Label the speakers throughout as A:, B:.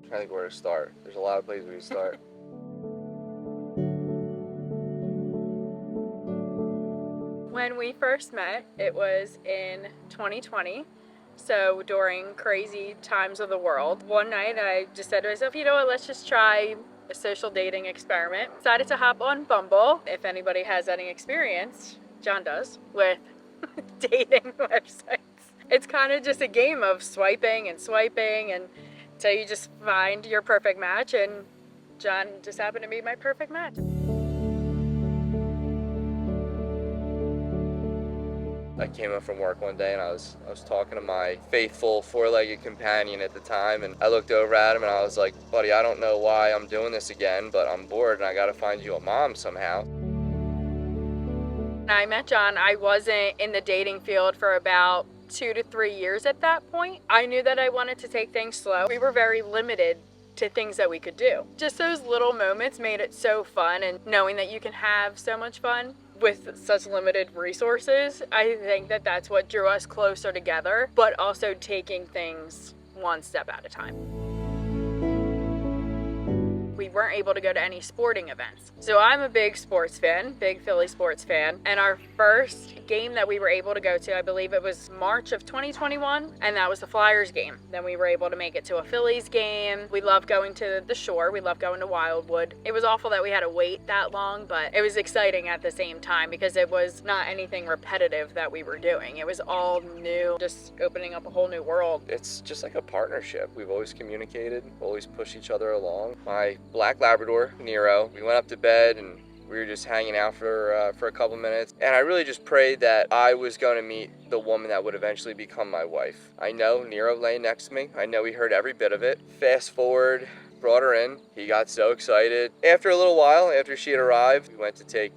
A: trying to think where to start. There's a lot of places we can start.
B: When we first met, it was in 2020. So during crazy times of the world, one night I just said to myself, you know what, let's just try a social dating experiment. Decided to hop on Bumble. If anybody has any experience, John does, with dating websites. It's kind of just a game of swiping until you just find your perfect match, and John just happened to be my perfect match.
A: I came up from work one day and I was talking to my faithful four-legged companion at the time, and I looked over at him and I was like, buddy, I don't know why I'm doing this again, but I'm bored and I gotta find you a mom somehow.
B: When I met John, I wasn't in the dating field for about 2 to 3 years at that point. I knew that I wanted to take things slow. We were very limited to things that we could do. Just those little moments made it so fun, and knowing that you can have so much fun with such limited resources, I think that that's what drew us closer together, but also taking things one step at a time. We weren't able to go to any sporting events. So I'm a big sports fan, big Philly sports fan. And our first game that we were able to go to, I believe it was March of 2021, and that was the Flyers game. Then we were able to make it to a Phillies game. We love going to the shore. We love going to Wildwood. It was awful that we had to wait that long, but it was exciting at the same time because it was not anything repetitive that we were doing. It was all new, just opening up a whole new world.
A: It's just like a partnership. We've always communicated, always pushed each other along. My Black Labrador, Nero, we went up to bed and we were just hanging out for a couple minutes. And I really just prayed that I was going to meet the woman that would eventually become my wife. I know Nero lay next to me. I know he heard every bit of it. Fast forward, brought her in. He got so excited. After a little while, after she had arrived, we went to take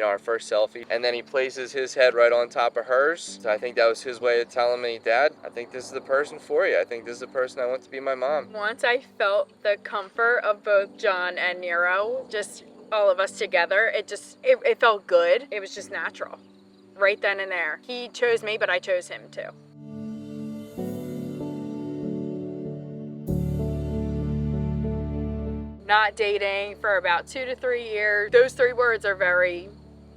A: our first selfie, and then he places his head right on top of hers. So I think that was his way of telling me, Dad, I think this is the person for you. I think this is the person I want to be my mom.
B: Once I felt the comfort of both John and Nero, just all of us together, it felt good. It was just natural, right then and there. He chose me, but I chose him too. Not dating for about 2 to 3 years. Those 3 words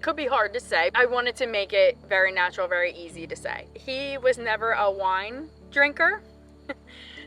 B: could be hard to say. I wanted to make it very natural, very easy to say. He was never a wine drinker.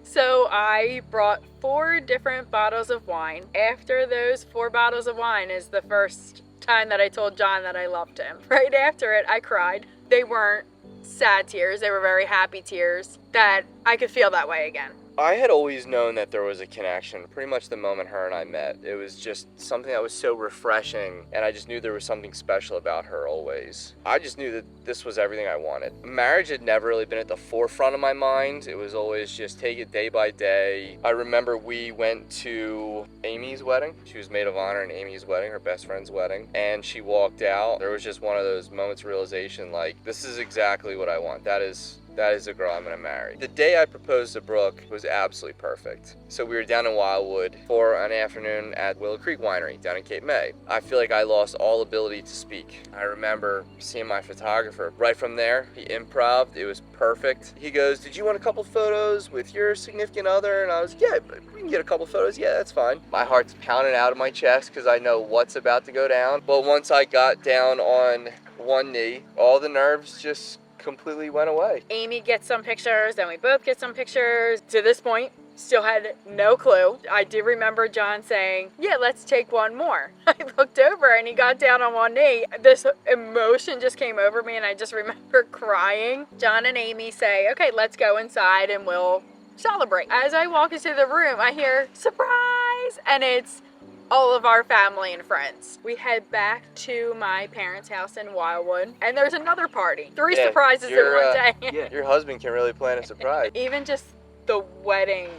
B: So I brought 4 different bottles of wine. After those 4 bottles of wine is the first time that I told John that I loved him. Right after it, I cried. They weren't sad tears. They were very happy tears that I could feel that way again.
A: I had always known that there was a connection pretty much the moment her and I met. It was just something that was so refreshing, and I just knew there was something special about her always. I just knew that this was everything I wanted. Marriage had never really been at the forefront of my mind. It was always just take it day by day. I remember we went to Amy's wedding. She was maid of honor in Amy's wedding, her best friend's wedding, and she walked out. There was just one of those moments of realization, like, this is exactly what I want. That is the girl I'm gonna marry. The day I proposed to Brooke was absolutely perfect. So we were down in Wildwood for an afternoon at Willow Creek Winery down in Cape May. I feel like I lost all ability to speak. I remember seeing my photographer. Right from there, he improv'd. It was perfect. He goes, did you want a couple photos with your significant other? And I was, yeah, we can get a couple photos. Yeah, that's fine. My heart's pounding out of my chest because I know what's about to go down. But once I got down on one knee, all the nerves just completely went away.
B: Amy gets some pictures, then we both get some pictures. To this point, still had no clue. I do remember John saying, yeah, let's take one more. I looked over and he got down on one knee. This emotion just came over me and I just remember crying. John and Amy say, okay, let's go inside and we'll celebrate. As I walk into the room, I hear, surprise! And it's all of our family and friends. We head back to my parents' house in Wildwood, and there's another party. 3 surprises in one day.
A: Yeah, your husband can really plan a surprise.
B: Even just the wedding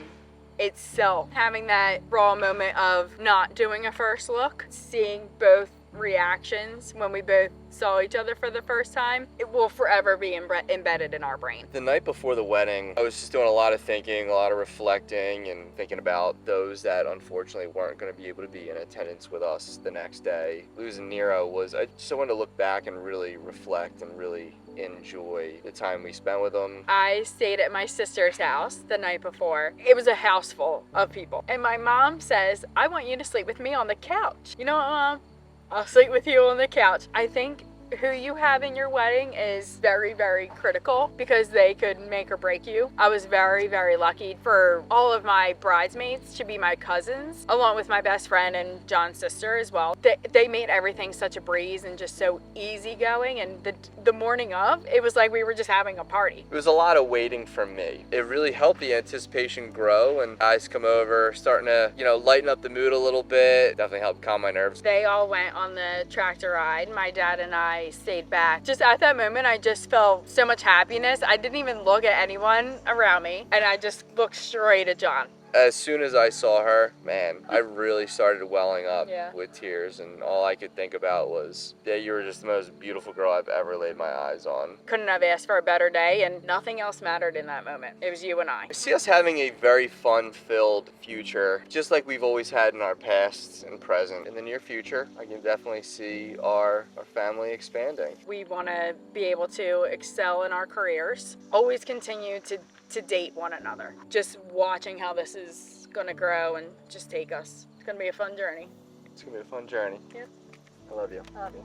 B: itself, having that raw moment of not doing a first look, seeing both reactions when we both saw each other for the first time, it will forever be embedded in our brain.
A: The night before the wedding, I was just doing a lot of thinking, a lot of reflecting, and thinking about those that unfortunately weren't going to be able to be in attendance with us the next day. Losing Nero I just wanted to look back and really reflect and really enjoy the time we spent with them.
B: I stayed at my sister's house the night before. It was a house full of people. And my mom says, I want you to sleep with me on the couch. You know what, Mom? I'll sleep with you on the couch. I think who you have in your wedding is very, very critical because they could make or break you. I was very, very lucky for all of my bridesmaids to be my cousins, along with my best friend and John's sister as well. They made everything such a breeze and just so easygoing. And the morning of, it was like we were just having a party.
A: It was a lot of waiting from me. It really helped the anticipation grow, and guys come over, starting to, lighten up the mood a little bit. Definitely helped calm my nerves.
B: They all went on the tractor ride. My dad and I stayed back. Just at that moment, I just felt so much happiness. I didn't even look at anyone around me, and I just looked straight at John.
A: As soon as I saw her, man, I really started welling up with tears, and all I could think about was that you were just the most beautiful girl I've ever laid my eyes on.
B: Couldn't have asked for a better day, and nothing else mattered in that moment. It was you and I.
A: I see us having a very fun-filled future, just like we've always had in our past and present. In the near future, I can definitely see our family expanding.
B: We want to be able to excel in our careers, always continue to date one another. Just watching how this is going to grow and just take us. It's going to be a fun journey.
A: It's going to be a fun journey.
B: Yeah.
A: I love you.
B: I love you.